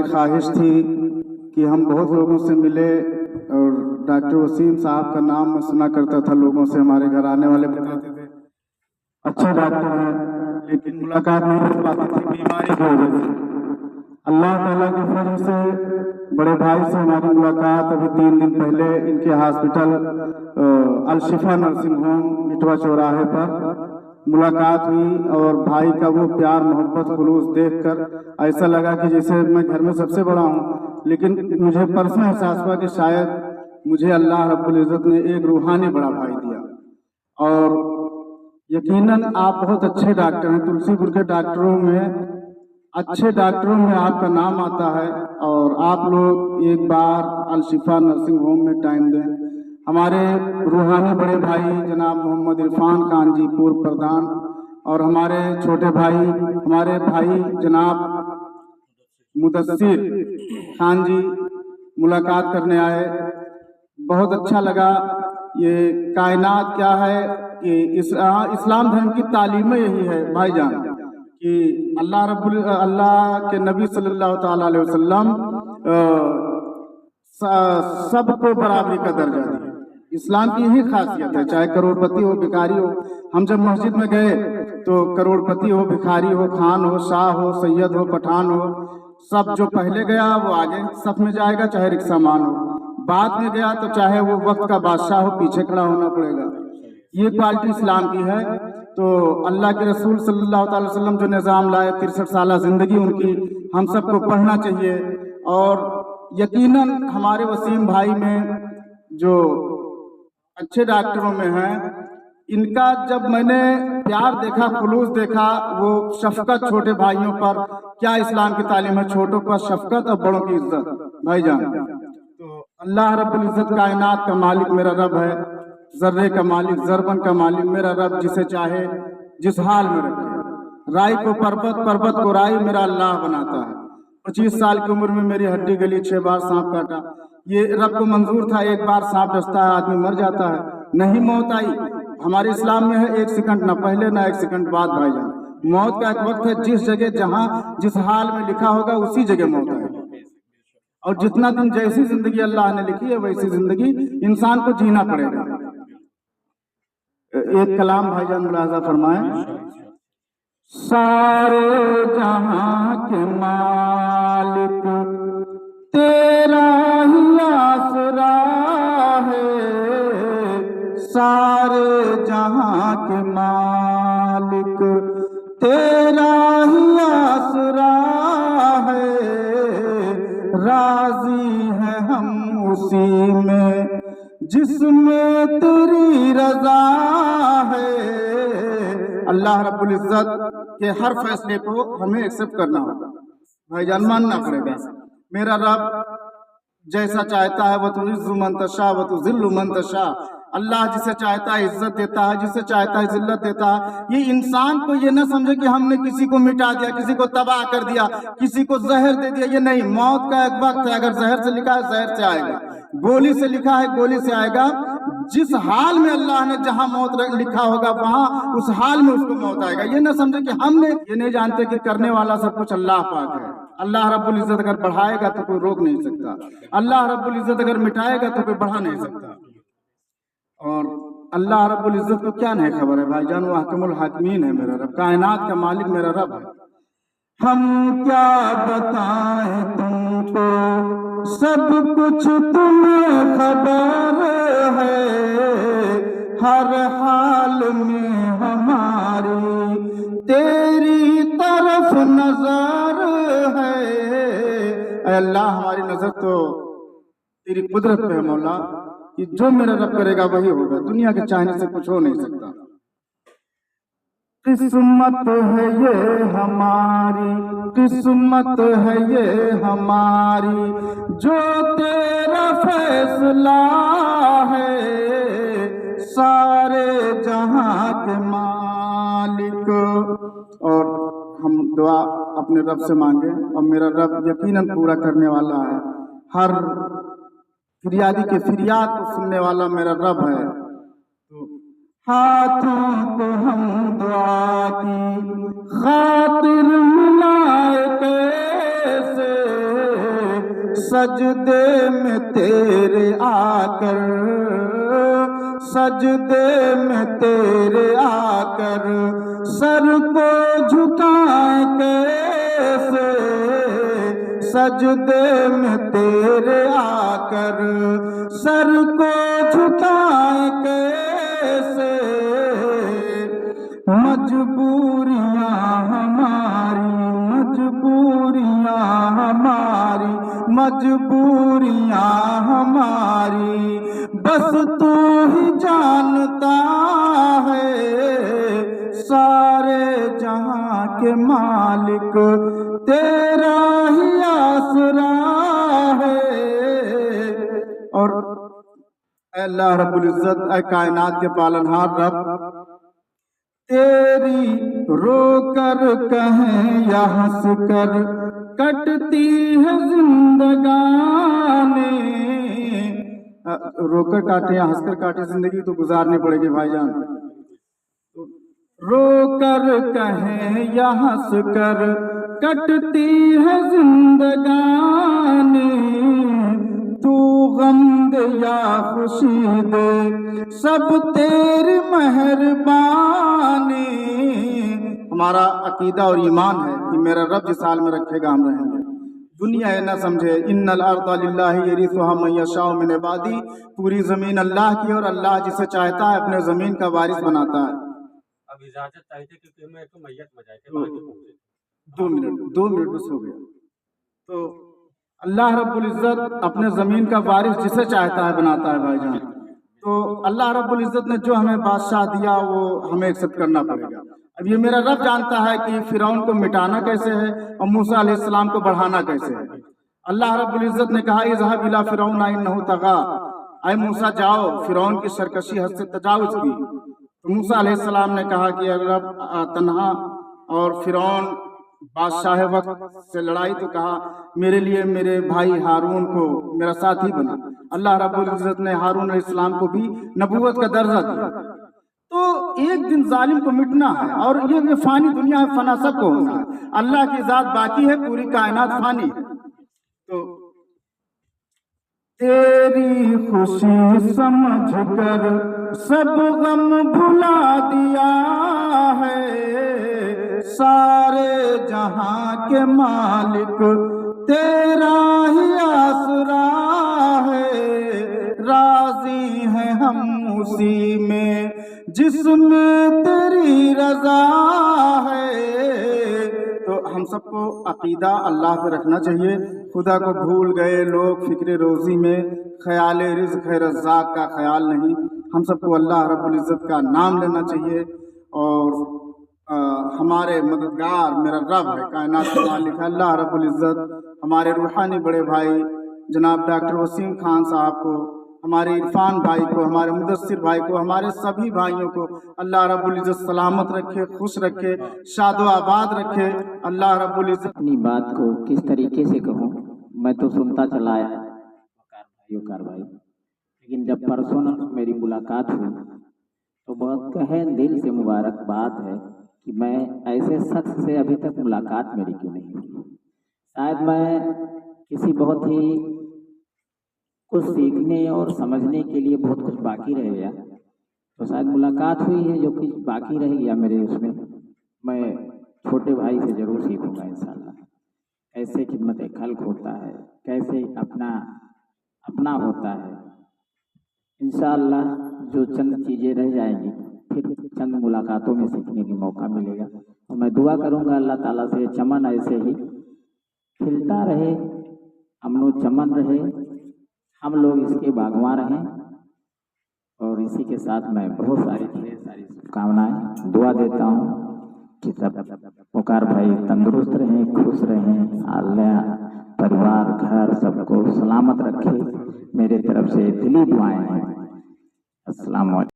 ख्वाहिश थी कि हम बहुत लोगों से मिले और डॉक्टर वसीम साहब का नाम मैं सुना करता था, लोगों से हमारे घर आने वाले बताते थे अच्छे डॉक्टर हैं, लेकिन मुलाकात नहीं हो पाती थी बीमारी की वजह से। अल्लाह ताला के फजल से बड़े भाई से हमारी मुलाकात अभी 3 दिन पहले इनके हॉस्पिटल अल-शिफा नर्सिंग होम इटवा चौराहे पर मुलाकात हुई और भाई का वो प्यार मोहब्बत खुलूस देखकर ऐसा लगा कि जैसे मैं घर में सबसे बड़ा हूँ, लेकिन मुझे पर्सनल एहसास हुआ कि शायद मुझे अल्लाह रब्बुल इज़्ज़त ने एक रूहानी बड़ा भाई दिया। और यकीनन आप बहुत अच्छे डॉक्टर हैं, तुलसीपुर के डॉक्टरों में अच्छे डॉक्टरों में आपका नाम आता है और आप लोग एक बार अल-शिफा नर्सिंग होम में टाइम दें। हमारे रूहानी बड़े भाई जनाब मोहम्मद इरफान खान जी पूर्व प्रधान और हमारे छोटे भाई हमारे भाई जनाब मुदस्सिर खान जी मुलाकात करने आए। बहुत अच्छा लगा। ये कायनात क्या है कि इस्लाम धर्म की तालीम यही है भाईजान कि अल्लाह के नबी सल्लल्लाहु ताला अलैहि वसल्लम सबको बराबरी का दर्जा दिया। इस्लाम की यही खासियत है, चाहे करोड़पति हो भिखारी हो। हम जब मस्जिद में गए तो करोड़पति हो भिखारी हो खान हो शाह हो सैयद हो पठान हो, सब जो पहले गया वो आगे सफ में जाएगा, चाहे रिक्शा मान हो। बाद में गया तो चाहे वो वक्त का बादशाह हो पीछे खड़ा होना पड़ेगा। ये क्वालिटी इस्लाम की है। तो अल्लाह के रसूल सल्लल्लाहु अलैहि वसल्लम जो निज़ाम लाए 63 साल जिंदगी उनकी हम सबको पढ़ना चाहिए। और यकीनन हमारे वसीम भाई में जो अच्छे डॉक्टरों में हैं, इनका जब मैंने प्यार देखा खुलूस देखा, वो शफकत छोटे भाइयों पर, क्या इस्लाम की तालीम है, छोटों पर शफकत और बड़ों की इज्जत भाईजान। तो अल्लाह रब्बुल इज़्ज़त कायनात का मालिक मेरा रब है, जर्रे का मालिक जरबन का मालिक मेरा रब, जिसे चाहे जिस हाल में रखे। राई को पर्वत पर्वत को राई मेरा अल्लाह बनाता है। 25 साल की उम्र में मेरी हड्डी गली, 6 बार सांप काटा। ये रब को मंजूर था, एक बार सांप डसता है आदमी मर जाता है, नहीं मौत आई। हमारे इस्लाम में है 1 सेकंड ना पहले ना 1 सेकंड बाद भाईजान। मौत का एक वक्त है, जिस जगह जहां जिस हाल में लिखा होगा उसी जगह मौत आएगी। और जितना दिन जैसी जिंदगी अल्लाह ने लिखी है वैसी जिंदगी इंसान को जीना पड़ेगा। एक कलाम भाईजान मुलाजा फरमाए। सारे जहां के मालिक तेरा ही आसरा है, सारे जहां के मालिक तेरा ही आसरा है। राजी है हम उसी में जिसमें तेरी रजा है। अल्लाह रब्बुल इज़्ज़त के हर फैसले को हमें एक्सेप्ट करना होगा भाईजान, मानना पड़ेगा। मेरा रब जैसा चाहता है वह तो इज़्ज़ु मन तशा व तो ज़िल्लु मन तशा। अल्लाह जिसे चाहता है इज्जत देता है, जिसे चाहता है जिल्लत देता है। ये इंसान को ये न समझे कि हमने किसी को मिटा दिया, किसी को तबाह कर दिया, किसी को जहर दे दिया। ये नहीं, मौत का एक वक्त है। अगर जहर से लिखा है जहर से आएगा, गोली से लिखा है गोली से आएगा। जिस हाल में अल्लाह ने जहां मौत लिखा होगा वहां उस हाल में उसको मौत आएगा। ये न समझे कि हमने, ये नहीं जानते कि करने वाला सब कुछ अल्लाह पाक है। अल्लाह रब्बुल इज़्ज़त अगर बढ़ाएगा तो कोई रोक नहीं सकता, अल्लाह रब्बुल इज़्ज़त अगर मिटाएगा तो कोई बढ़ा नहीं सकता। और अल्लाह रब्बुल इज़्ज़त को क्या नहीं खबर है भाईजान, वो हकमुल हाकिमीन है मेरा रब, कायनात का मालिक मेरा रब है। हम क्या बताएं तुमको, सब कुछ तुम्हें खबर है। हर हाल में हमारी तेरी तरफ नजर है। अल्लाह हमारी नजर तो तेरी कुदरत पे है मौला, कि जो मेरा रब करेगा वही होगा, दुनिया के चाहने से कुछ हो नहीं सकता। किस्मत है ये हमारी, किस्मत है ये हमारी, जो तेरा फैसला है। सारे जहां के मालिक। और हम दुआ अपने रब से मांगे और मेरा रब यकीनन पूरा करने वाला है। हर फिरियादी के फिरियाद को सुनने वाला मेरा रब है। तो हाथों को हम दुआ की खातिर मिलाए कैसे, सजदे में तेरे आकर, सजदे में तेरे आकर सर को झुकाए कैसे, सजदे में तेरे आकर सर को झुकाए कैसे। मजबूरियां हमारी, मजबूरियां हमारी, मजबूरियां हमारी बस तू ही जानता है। सारे जहां के मालिक तेरा ही आसरा है। और अल्लाह रब्बुल इज्जत, ऐ कायनात के पालनहार रब, तेरी रोकर कहें या हंस कर कटती है जिंदगानी। रोकर काटे या हंसकर काटे जिंदगी तो गुजारनी पड़ेगी भाईजान। रोकर कहें या हंस कर कटती है जिंदगानी, तू गम दे या खुशी दे सब तेरी मेहरबानी। हमारा अकीदा और ईमान है कि मेरा रब जिस हाल में रखेगा हम रहेंगे। दुनिया ये ना समझे इन्नल अर्ज़ लिल्लाहि यरिसुहा मन यशाउ मिन इबादी, पूरी ज़मीन अल्लाह की और अल्लाह जिसे चाहता है अपने ज़मीन का वारिस बनाता है। अब इजाजत चाहिए क्योंकि मैं तो मैयत बजाए थे। 2 मिनट बस हो गया। तो अल्लाह रब्बुल इज़्ज़त अपने ज़मीन का वारिस जिसे चाहता है बनाता है भाईजान। तो अल्लाह रब्बुल इज़्ज़त ने जो हमें बादशाह दिया वो हमें एक्सेप्ट करना पड़ेगा। अब ये मेरा रब जानता है कि फिरौन को मिटाना कैसे है और मूसा अलैहिस्सलाम को बढ़ाना कैसे है। अल्लाह रब्बुल इज़्ज़त ने कहा इज़हब इला फिरौन इन्नहु तग़ा, ऐ मूसा जाओ फिरौन की सरकशी हद से तजावुज़ की। तो मूसा अलैहिस्सलाम ने कहा कि रब तन्हा और फिरौन बादशाह वक्त से लड़ाई, तो कहा मेरे लिए मेरे भाई हारून को मेरा साथी बना। अल्लाह रब्बुल इज़्ज़त ने हारून अलैहिस्सलाम को भी नबूवत का दर्जा दिया। तो एक दिन जालिम को मिटना है और ये फानी दुनिया है, फना सबको होना है। अल्लाह की ज़ात बाकी है, पूरी कायनात फानी है। तो तेरी खुशी समझ कर सब गम भुला दिया है। सारे जहां के मालिक तेरा ही आसरा है। राजी हैं हम उसी में जिसमें तेरी रजा है। तो हम सबको अकीदा अल्लाह पे रखना चाहिए। खुदा को भूल गए लोग फिक्र रोज़ी में, ख्याल रिज़्क़ है रज़्ज़ाक़ का ख्याल नहीं। हम सबको अल्लाह रब्बुल इज़्ज़त का नाम लेना चाहिए और हमारे मददगार मेरा रब है, कायनात का मालिक है अल्लाह रब्बुल इज़्ज़त। हमारे रूहानी बड़े भाई जनाब डॉक्टर वसीम खान साहब को, हमारे इरफान भाई को, हमारे मुदस्सिर भाई को, हमारे सभी भाइयों को अल्लाह रब्बुल इज़्ज़त सलामत रखे, खुश रखे, शादो आबाद रखे। अल्लाह रब्बुल इज़्ज़त अपनी बात को किस तरीके से कहूँ, मैं तो सुनता चला आया वकार भाई, लेकिन जब परसों मेरी मुलाकात हुई तो बहुत कहे दिल से मुबारकबाद है कि मैं ऐसे शख्स से अभी तक मुलाकात मेरी क्यों नहीं हुई। शायद मैं किसी बहुत ही कुछ सीखने और समझने के लिए बहुत कुछ बाकी रह गया, तो शायद मुलाकात हुई है जो कुछ बाकी रह गया मेरे उसमें, मैं छोटे भाई से ज़रूर सीखूंगा इंशाअल्लाह। कैसे खिदमत खल्क होता है, कैसे अपना होता है। इंशाअल्लाह जो चंद चीज़ें रह जाएंगी फिर चंद मुलाकातों में सीखने का मौका मिलेगा। और मैं दुआ करूंगा अल्लाह ताला से चमन ऐसे ही खिलता रहे, अमनो चमन रहे, हम लोग इसके बागवान रहें। और इसी के साथ मैं बहुत सारी ढेर सारी शुभकामनाएं दुआ देता हूँ कि सब वकार भाई तंदुरुस्त रहें, खुश रहें, अल्लाह परिवार घर सबको सलामत रखे। मेरे तरफ से दिली दुआएं हैं। अस्सलाम वालेकुम।